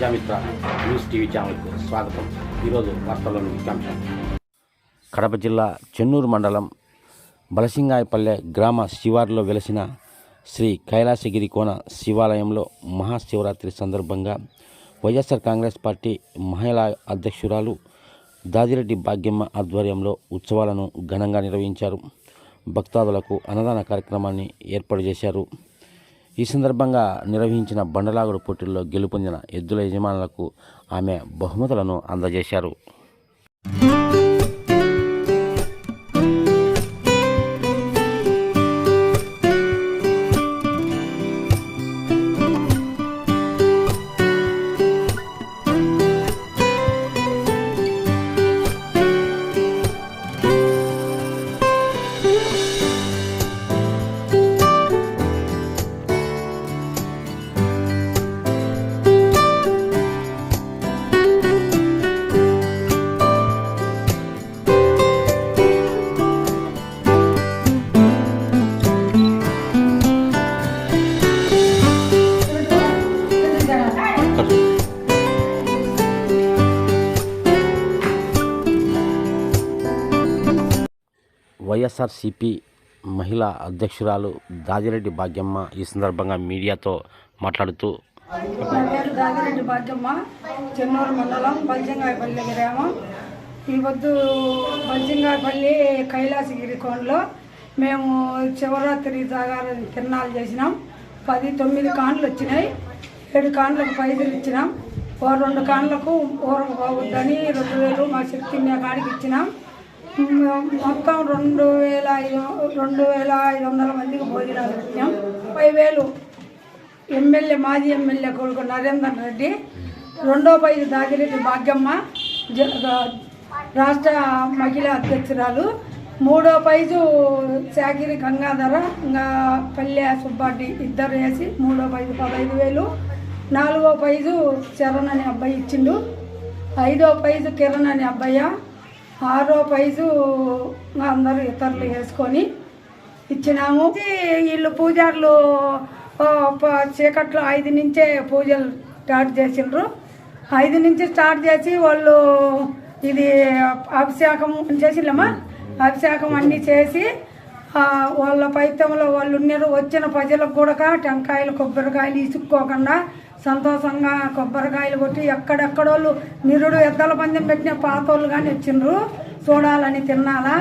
Prajamitra news TV ఛానల్కు స్వాగతం. ఈరోజు వార్తల్లోని ముఖ్యాంశం. కడప జిల్లా చెన్నూరు మండలం బలసింగాయపల్లె గ్రామ శివారులో వెలసిన శ్రీ కైలాసగిరి కోన శివాలయంలో మహాశివరాత్రి సందర్భంగా వైఎస్ఆర్ కాంగ్రెస్ పార్టీ మహిళా అధ్యక్షురాలు దాదిరెడ్డి భాగ్యమ్మ ఆధ్వర్యంలో ఉత్సవాలను ఘనంగా నిర్వహించారు. భక్తాదులకు అన్నదాన కార్యక్రమాన్ని ఏర్పాటు చేశారు. ఈ సందర్భంగా నిర్వహించిన బండలాగుడు పోటీల్లో గెలుపొందిన ఎద్దుల యజమానులకు ఆమె బహుమతులను అందజేశారు. వైఎస్ఆర్సీపీ మహిళా అధ్యక్షురాలు దాదిరెడ్డి భాగ్యమ్మ ఈ సందర్భంగా మీడియాతో మాట్లాడుతూ, నా పేరు దాదిరెడ్డి భాగ్యమ్మ, చెన్నూరు మండలం బల్సింగాయపల్లి గ్రామం. ఈ పొద్దు బల్సింగాయపల్లి కైలాసగిరి కోనలో మేము శివరాత్రి జాగారం తిరణాలు చేసినాం. 9 కాన్లు వచ్చినాయి. 7 కాన్లకు పైసలు ఇచ్చినాం. 2 కాన్లకు ఊరకు పోవద్దని 2000 మా శక్తి కాడికి ఇచ్చినాం. మొత్తం 2500 మందికి భోజనాలు పెట్టాం. 5000 ఎమ్మెల్యే మాజీ ఎమ్మెల్యే కొడుకు నరేందర్ రెడ్డి, 2వ ప్రైజు దాదిరెడ్డి భాగ్యమ్మ రాష్ట్ర మహిళా అధ్యక్షురాలు, 3వ ప్రైజు చాకిరి గంగాధర పల్లె సుబ్బారెడ్డి ఇద్దరు వేసి 3వ ప్రైజు 15000, 4వ ప్రైజు చరణ్ అనే అబ్బాయి ఇచ్చిండు, 5వ ప్రైజు కిరణ్ అనే అబ్బాయి, 6వ ప్రైజు అందరూ ఇతరులు వేసుకొని ఇచ్చినాము. వీళ్ళు పూజారులు చీకట్లో 5 నుంచే పూజలు స్టార్ట్ చేసిండ్రు. 5 నుంచి స్టార్ట్ చేసి వాళ్ళు ఇది అభిషేకం చేసిల్లమ్మా, అభిషేకం అన్నీ చేసి వాళ్ళ పైత్యంలో వాళ్ళు ఉన్నారు. వచ్చిన ప్రజలకు కూడా టెంకాయలు కొబ్బరికాయలు ఇసుక్కోకుండా సంతోషంగా కొబ్బరికాయలు కొట్టి ఎక్కడెక్కడోళ్ళు నిరుడు ఎద్దల పందెం పెట్టిన పాతోళ్ళు కానీ వచ్చిండ్రు చూడాలని తిన్నాలా.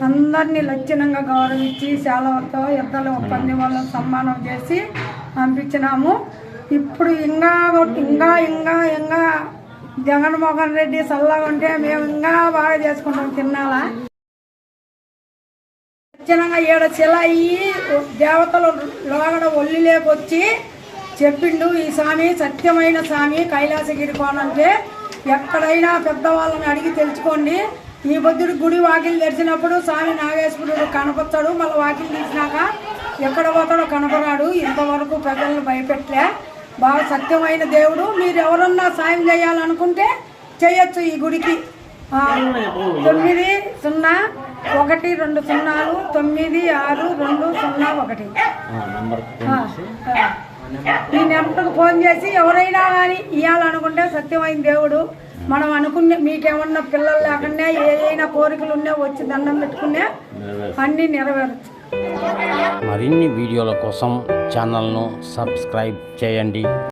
అందరినీ లక్షణంగా గౌరవించి సేలవతో ఎద్దల పందెం వాళ్ళని సన్మానం చేసి పంపించినాము. ఇప్పుడు ఇంకా ఇంకా ఇంకా ఇంకా జగన్మోహన్ రెడ్డి చల్లగా ఉంటే మేము ఇంకా బాగా చేసుకుంటాం తిన్నాలా. లక్షణంగా 7 శిల అయ్యి దేవతలు లోగడ ఒల్లి లేకొచ్చి చెప్పిండు, ఈ స్వామి సత్యమైన స్వామి కైలాసగిరి కోన అంటే ఎక్కడైనా పెద్దవాళ్ళని అడిగి తెలుసుకోండి. ఈ బుద్ధుడు గుడి వాకిలు తెరిచినప్పుడు స్వామి నాగేశ్వరుడు కనపడతాడు, మళ్ళీ వాకిలు తీసినాక ఎక్కడ పోతాడో కనపడాడు. ఇంతవరకు ప్రజలను భయపెట్టలే. బాగా సత్యమైన దేవుడు. మీరు ఎవరన్నా సాయం చేయాలనుకుంటే చేయొచ్చు. ఈ గుడికి 9012096201 ఈ నెంబర్కి ఫోన్ చేసి ఎవరైనా కానీ ఇవ్వాలనుకుంటే సత్యమైన దేవుడు. మనం అనుకునే మీకేమన్నా పిల్లలు లేకుండా ఏదైనా కోరికలు ఉన్నా వచ్చి దండం పెట్టుకునే అన్నీ నెరవేరచ్చు. మరిన్ని వీడియోల కోసం ఛానల్ను సబ్స్క్రైబ్ చేయండి.